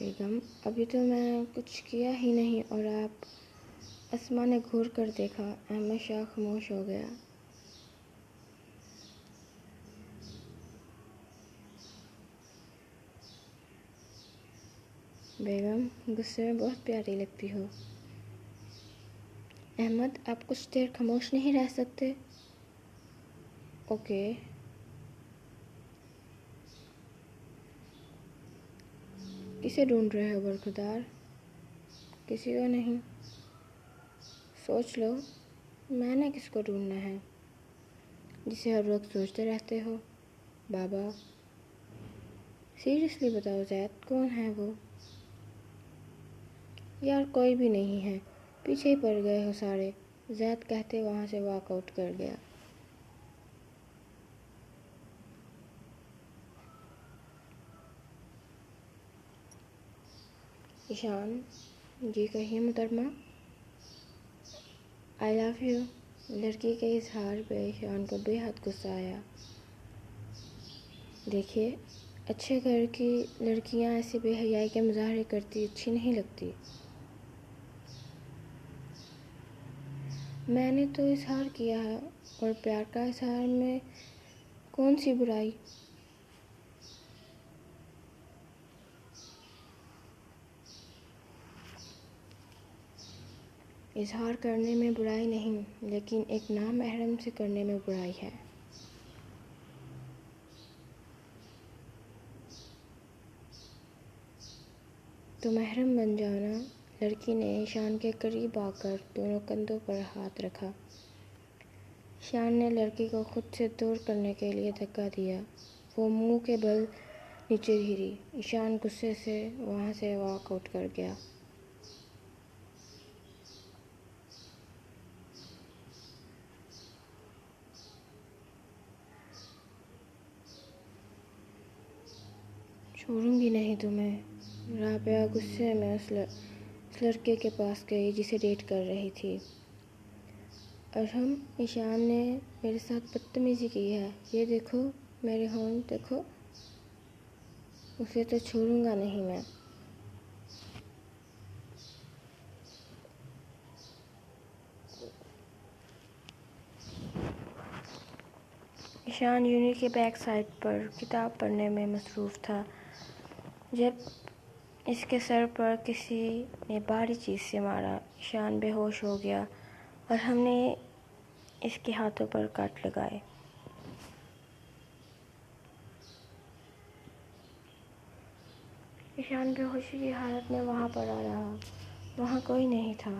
بیگم ابھی تو میں کچھ کیا ہی نہیں اور آپ؟ اسما نے گھور کر دیکھا۔ احمد شاہ خاموش ہو گیا۔ بیگم غصے میں بہت پیاری لگتی ہو۔ احمد آپ کچھ دیر خاموش نہیں رہ سکتے؟ اوکے۔ کسے ڈھونڈ رہے ہو برخوردار؟ کسی کو نہیں۔ سوچ لو، میں نے کس کو ڈھونڈنا ہے جسے ہر وقت سوچتے رہتے ہو؟ بابا۔ سیریسلی بتاؤ زید، کون ہے وہ؟ یار کوئی بھی نہیں ہے، پیچھے ہی پڑ گئے ہو سارے، زید کہتے وہاں سے واک آؤٹ کر گیا۔ ایشان جی کہیے محترمہ۔ آئی لو یو۔ لڑکی کے اظہار پہ ایشان کو بے حد غصہ آیا۔ دیکھیے، اچھے گھر کی لڑکیاں ایسے بے حیائی کے مظاہرے کرتی اچھی نہیں لگتی۔ میں نے تو اظہار کیا ہے، اور پیار کا اظہار میں کون سی برائی؟ اظہار کرنے میں برائی نہیں، لیکن ایک نامحرم سے کرنے میں برائی ہے۔ تو محرم بن جانا۔ لڑکی نے ایشان کے قریب آ کر دونوں کندھوں پر ہاتھ رکھا۔ ایشان نے لڑکی کو خود سے دور کرنے کے لیے دھکا دیا۔ وہ منہ کے بل نیچے گری۔ ایشان غصے سے وہاں سے واک آؤٹ کر گیا۔ چھوڑوں گی نہیں تمہیں۔ رابعہ غصے میں اس لڑکے کے پاس گئی جسے ڈیٹ کر رہی تھی۔ ارحم، ایشان نے میرے ساتھ بدتمیزی کی ہے، یہ دیکھو میرے ہونٹ دیکھو۔ اسے تو چھوڑوں گا نہیں میں۔ ایشان یونی کے بیک سائڈ پر کتاب پڑھنے میں مصروف تھا جب اس کے سر پر کسی نے بھاری چیز سے مارا۔ ایشان بے ہوش ہو گیا اور ہم نے اس کے ہاتھوں پر کٹ لگائے۔ ایشان بے ہوشی کی حالت میں وہاں پڑا رہا۔ وہاں کوئی نہیں تھا۔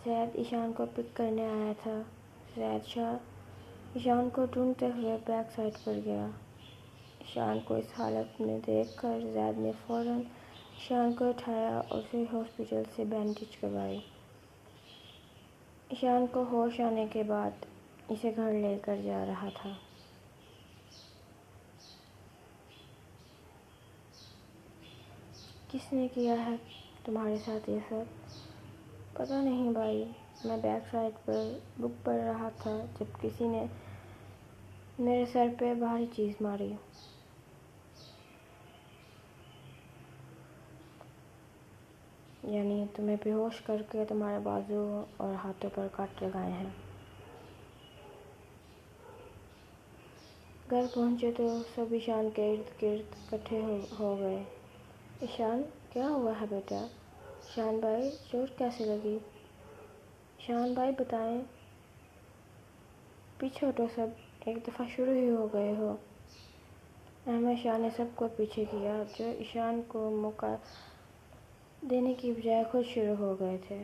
زید ایشان کو پک کرنے آیا تھا۔ زید شاہ ایشان کو ڈھونڈتے ہوئے بیک سائڈ پر گیا۔ ایشان کو اس حالت میں دیکھ کر زید نے فوراً ایشان کو اٹھایا اور اسے ہاسپٹل سے بینڈیج کروائی۔ ایشان کو ہوش آنے کے بعد اسے گھر لے کر جا رہا تھا۔ کس نے کیا ہے تمہارے ساتھ یہ سب؟ پتہ نہیں بھائی، میں بیک سائڈ پر بک پڑھ رہا تھا جب کسی نے میرے سر پہ بھاری چیز ماری۔ یعنی تمہیں بے ہوش کر کے تمہارے بازو اور ہاتھوں پر کٹ لگائے ہیں۔ گھر پہنچے تو سب ایشان کے ارد گرد اکٹھے ہو گئے۔ ایشان، کیا ہوا ہے بیٹا؟ ایشان بھائی، چوٹ کیسے لگی؟ ایشان بھائی بتائیں۔ پیچھے ہٹو سب، ایک دفعہ شروع ہی ہو گئے ہو۔ احمد شاہ نے سب کو پیچھے کیا جو ایشان کو موقع دینے کی بجائے خود شروع ہو گئے تھے۔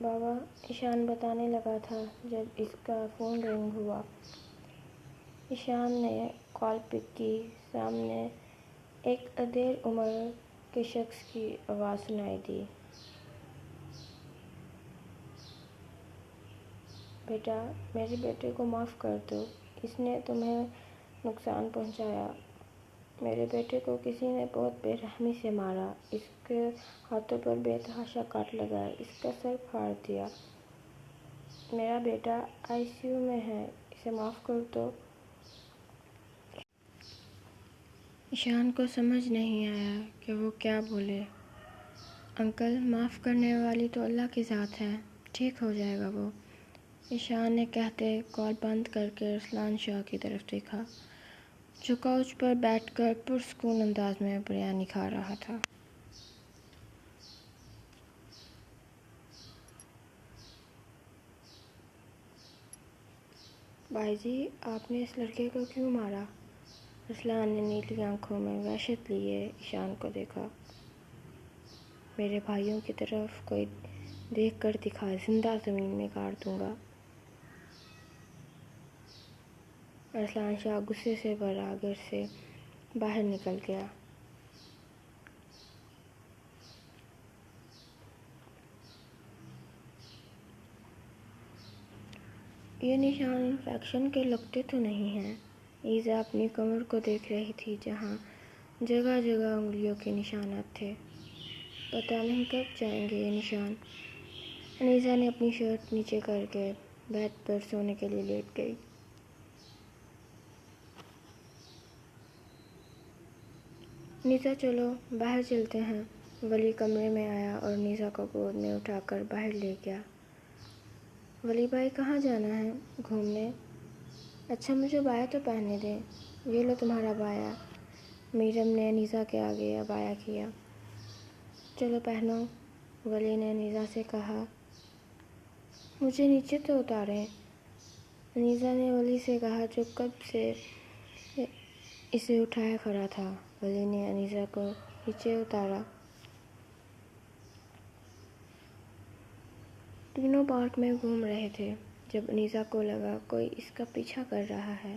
بابا، ایشان بتانے لگا تھا جب اس کا فون رنگ ہوا۔ ایشان نے کال پک کی۔ سامنے ایک ادھیڑ عمر کے شخص کی آواز سنائی دی۔ بیٹا، میرے بیٹے کو معاف کر دو، اس نے تمہیں نقصان پہنچایا۔ میرے بیٹے کو کسی نے بہت بے رحمی سے مارا، اس کے ہاتھوں پر بے تحاشا کاٹ لگائے، اس کا سر پھاڑ دیا۔ میرا بیٹا ICU میں ہے، اسے معاف کر دو۔ ایشان کو سمجھ نہیں آیا کہ وہ کیا بولے۔ انکل، معاف کرنے والی تو اللہ کی ذات ہے، ٹھیک ہو جائے گا وہ، ایشان نے کہتے کال بند کر کے رسلان شاہ کی طرف دیکھا، جو کاؤچ پر بیٹھ کر پرسکون انداز میں بریانی کھا رہا تھا۔ بھائی جی، آپ نے اس لڑکے کو کیوں مارا؟ رسلان نے نیلی آنکھوں میں وحشت لیے ایشان کو دیکھا۔ میرے بھائیوں کی طرف کوئی دیکھ کر دکھا، زندہ زمین میں گاڑ دوں گا۔ رسلان شاہ غصے سے بھرا گھر سے باہر نکل گیا۔ یہ نشان انفیکشن کے لگتے تو نہیں ہیں؟ ایزا اپنی کمر کو دیکھ رہی تھی، جہاں جگہ جگہ انگلیوں کے نشانات تھے۔ پتہ نہیں کب جائیں گے یہ نشان۔ انیسہ نے اپنی شرٹ نیچے کر کے بیڈ پر سونے کے لیے لیٹ گئی۔ انیسہ، چلو باہر چلتے ہیں۔ ولی کمرے میں آیا اور انیسہ کو گود میں اٹھا کر باہر لے گیا۔ ولی بھائی، کہاں جانا ہے؟ گھومنے؟ اچھا، مجھے بایا تو پہننے دیں۔ یہ لو تمہارا بایا۔ میرم نے انیسہ کے آگے ابایا کیا۔ چلو پہنو، ولی نے انیسہ سے کہا۔ مجھے نیچے تو اتاریں۔ انیسہ نے ولی سے کہا، جو کب سے اسے اٹھائے کھڑا تھا۔ ولی نے انیسہ کو نیچے اتارا۔ تینوں پارک میں گھوم رہے تھے جب انیسہ کو لگا کوئی اس کا پیچھا کر رہا ہے۔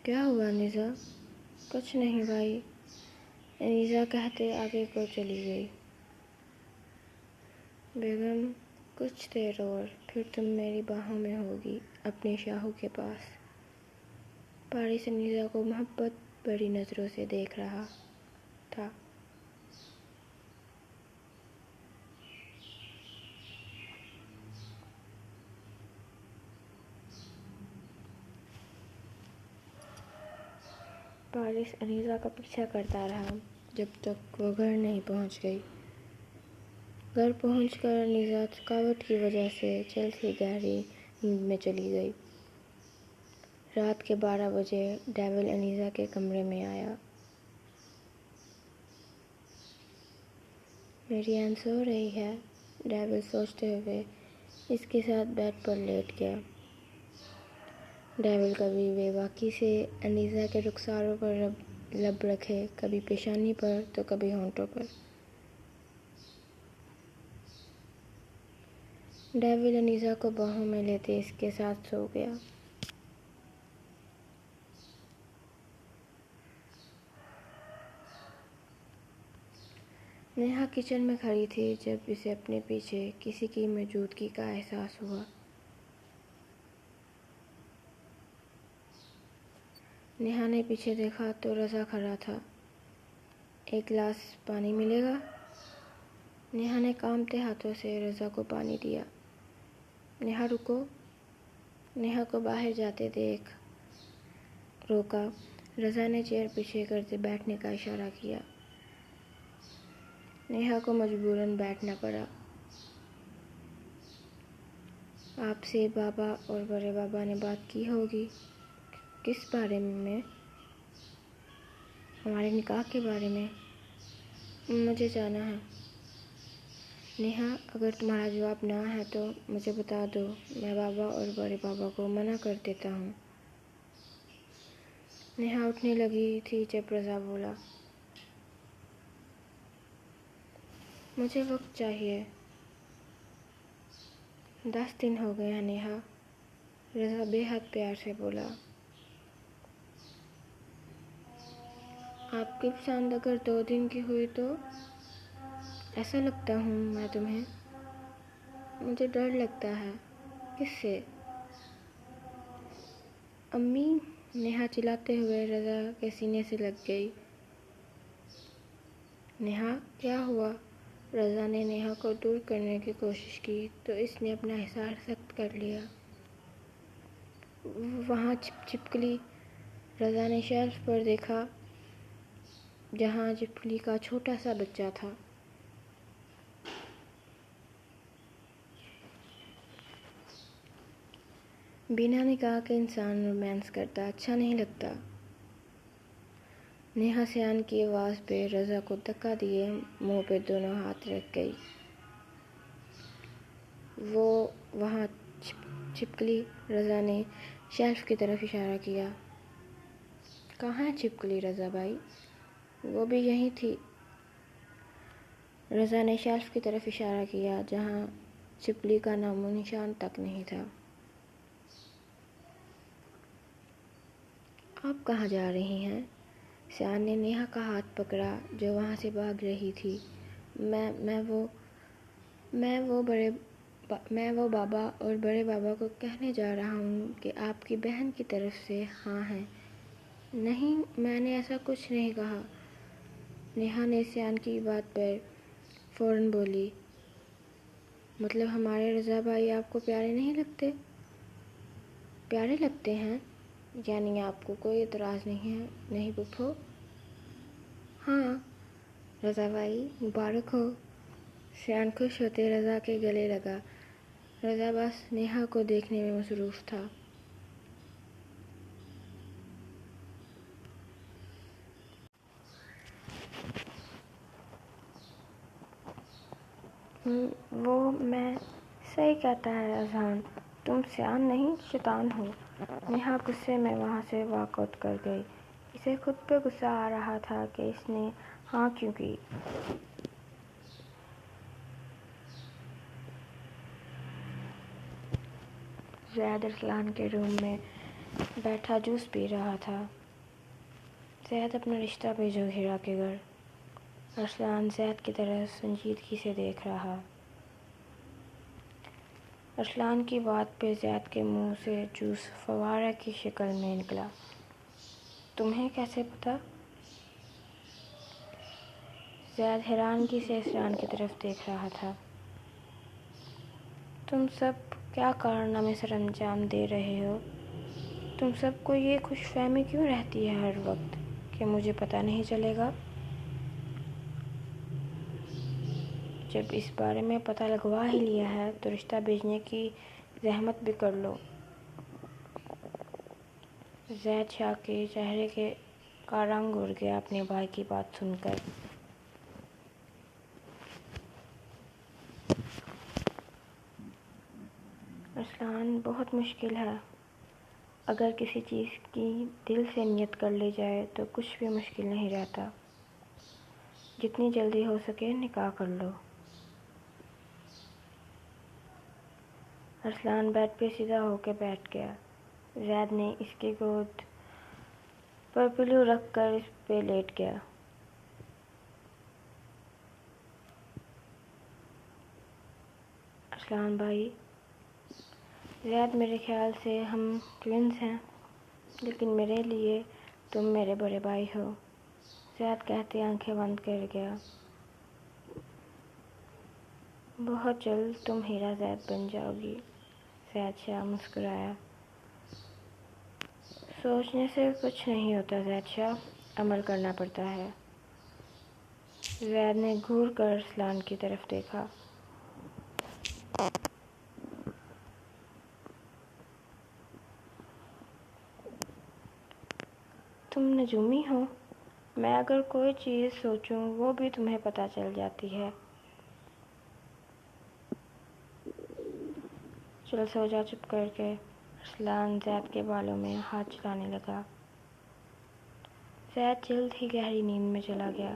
کیا ہوا انیسہ؟ کچھ نہیں بھائی، انیسہ کہتے آگے کو چلی گئی۔ بیگم، کچھ دیر اور، پھر تم میری باہوں میں ہوگی، اپنے شاہو کے پاس۔ پارس انیسہ کو محبت بھری نظروں سے دیکھ رہا تھا۔ پارس انیسہ کا پیچھا کرتا رہا جب تک وہ گھر نہیں پہنچ گئی۔ گھر پہنچ کر انیسہ تھکاوٹ کی وجہ سے جلد ہی گہری نیند میں چلی گئی۔ رات کے 12 بجے ڈیول انیسہ کے کمرے میں آیا۔ میری آن سو رہی ہے، ڈیول سوچتے ہوئے اس کے ساتھ بیڈ پر لیٹ گیا۔ ڈیول کبھی بے باکی سے انیسہ کے رخساروں پر لب رکھے، کبھی پیشانی پر تو کبھی ہونٹوں پر۔ ڈیول انیسہ کو باہوں میں لیتے اس کے ساتھ سو گیا۔ نیہا کچن میں کھڑی تھی جب اسے اپنے پیچھے کسی کی موجودگی کا احساس ہوا۔ نیہا نے پیچھے دیکھا تو رضا کھڑا تھا۔ ایک گلاس پانی ملے گا؟ نیہا نے کانپتے ہاتھوں سے رضا کو پانی دیا۔ نیہا رکو، نیہا کو باہر جاتے دیکھ روکا۔ رضا نے چیئر پیچھے کرتے بیٹھنے کا اشارہ کیا۔ نیہا کو مجبوراً بیٹھنا پڑا۔ آپ سے بابا اور بڑے بابا نے بات کی ہوگی۔ کس بارے میں؟ ہمارے نکاح کے بارے میں۔ مجھے جانا ہے۔ نیہا، اگر تمہارا جواب نہ ہے تو مجھے بتا دو، میں بابا اور بڑے بابا کو منع کر دیتا ہوں۔ نیہا اٹھنے لگی تھی جب رضا بولا، مجھے وقت چاہیے۔ 10 دن ہو گئے ہیں نیہا، رضا بے حد پیار سے بولا۔ آپ کی پسند اگر 2 دن کی ہوئی تو؟ ایسا لگتا ہوں میں تمہیں؟ مجھے ڈر لگتا ہے۔ کس سے؟ امی، نیہا چلاتے ہوئے رضا کے سینے سے لگ گئی۔ نیہا، کیا ہوا؟ رضا نے نیہا کو دور کرنے کی کوشش کی تو اس نے اپنا حصار سخت کر لیا۔ وہاں چھپکلی۔ رضا نے شیلف پر دیکھا جہاں چھپکلی کا چھوٹا سا بچہ تھا۔ بینا نے کہا کہ انسان رومانس کرتا اچھا نہیں لگتا۔ نیہا سیان کی آواز پہ رضا کو دھکا دیے منہ پہ دونوں ہاتھ رکھ گئی۔ وہ وہاں چھپکلی۔ رضا نے شیلف کی طرف اشارہ کیا۔ کہاں ہے چھپکلی رضا بھائی؟ وہ بھی یہیں تھی۔ رضا نے شیلف کی طرف اشارہ کیا جہاں چھپکلی کا نام و نشان تک نہیں تھا۔ آپ کہاں جا رہی ہیں؟ سیان نے نیہا کا ہاتھ پکڑا جو وہاں سے بھاگ رہی تھی۔ میں وہ بابا اور بڑے بابا کو کہنے جا رہا ہوں کہ آپ کی بہن کی طرف سے ہاں ہیں۔ نہیں، میں نے ایسا کچھ نہیں کہا۔ نیہا نے سیان کی بات پر فوراً بولی۔ مطلب ہمارے رضا بھائی آپ کو پیارے نہیں لگتے؟ پیارے لگتے ہیں؟ یعنی آپ کو کوئی اعتراض نہیں ہے، نہیں پھپھو؟ ہاں، رضا بھائی مبارک ہو۔ سیان خوش ہوتے رضا کے گلے لگا۔ رضا بس نیہا کو دیکھنے میں مصروف تھا۔ وہ میں صحیح کہتا ہے اذہان، تم سیان نہیں شیطان ہو۔ نیہا غصے میں وہاں سے واک آؤٹ کر گئی۔ اسے خود پہ غصہ آ رہا تھا کہ اس نے ہاں کیوں کی۔ زید ارسلان کے روم میں بیٹھا جوس پی رہا تھا۔ زید اپنا رشتہ بھیجو ہیرا کے گھر۔ ارسلان زید کی طرف سنجیدگی سے دیکھ رہا۔ ارسلان کی بات پہ زید کے منہ سے جوس فوارہ کی شکل میں نکلا۔ تمہیں کیسے پتہ؟ زید حیرانگی سے ارسلان کی طرف دیکھ رہا تھا۔ تم سب کیا کارنامے سر انجام دے رہے ہو؟ تم سب کو یہ خوش فہمی کیوں رہتی ہے ہر وقت کہ مجھے پتہ نہیں چلے گا؟ جب اس بارے میں پتہ لگوا ہی لیا ہے تو رشتہ بھیجنے کی زحمت بھی کر لو۔ زید شاہ کے چہرے کا رنگ اڑ گیا اپنے بھائی کی بات سن کر۔ ارسلان، بہت مشکل ہے۔ اگر کسی چیز کی دل سے نیت کر لی جائے تو کچھ بھی مشکل نہیں رہتا۔ جتنی جلدی ہو سکے نکاح کر لو۔ ارسلان بیڈ پہ سیدھا ہو کے بیٹھ گیا۔ زید نے اس کی گود پر پلو رکھ کر اس پہ لیٹ گیا۔ ارسلان بھائی، زید، میرے خیال سے ہم ٹوئنز ہیں، لیکن میرے لیے تم میرے بڑے بھائی ہو، زید کہتے آنکھیں بند کر گیا۔ بہت جلد تم ہیرا زید بن جاؤ گی، زید شاہ مسکرایا۔ سوچنے سے کچھ نہیں ہوتا زید شاہ، عمل کرنا پڑتا ہے۔ زید نے گھور کر ارسلان کی طرف دیکھا۔ تم نجومی ہو؟ میں اگر کوئی چیز سوچوں وہ بھی تمہیں پتہ چل جاتی ہے۔ چل سو جا چپ کر کے۔ ارسلان زید کے بالوں میں ہاتھ چلانے لگا۔ زید جلد ہی گہری نیند میں چلا گیا۔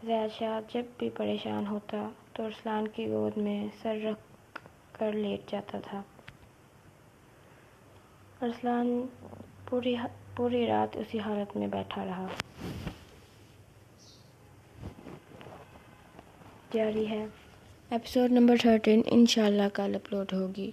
زید شاہ جب بھی پریشان ہوتا تو ارسلان کی گود میں سر رکھ کر لیٹ جاتا تھا۔ ارسلان پوری رات اسی حالت میں بیٹھا رہا۔ جاری ہے۔ ایپیسوڈ نمبر 13 انشاءاللہ کل اپلوڈ ہوگی۔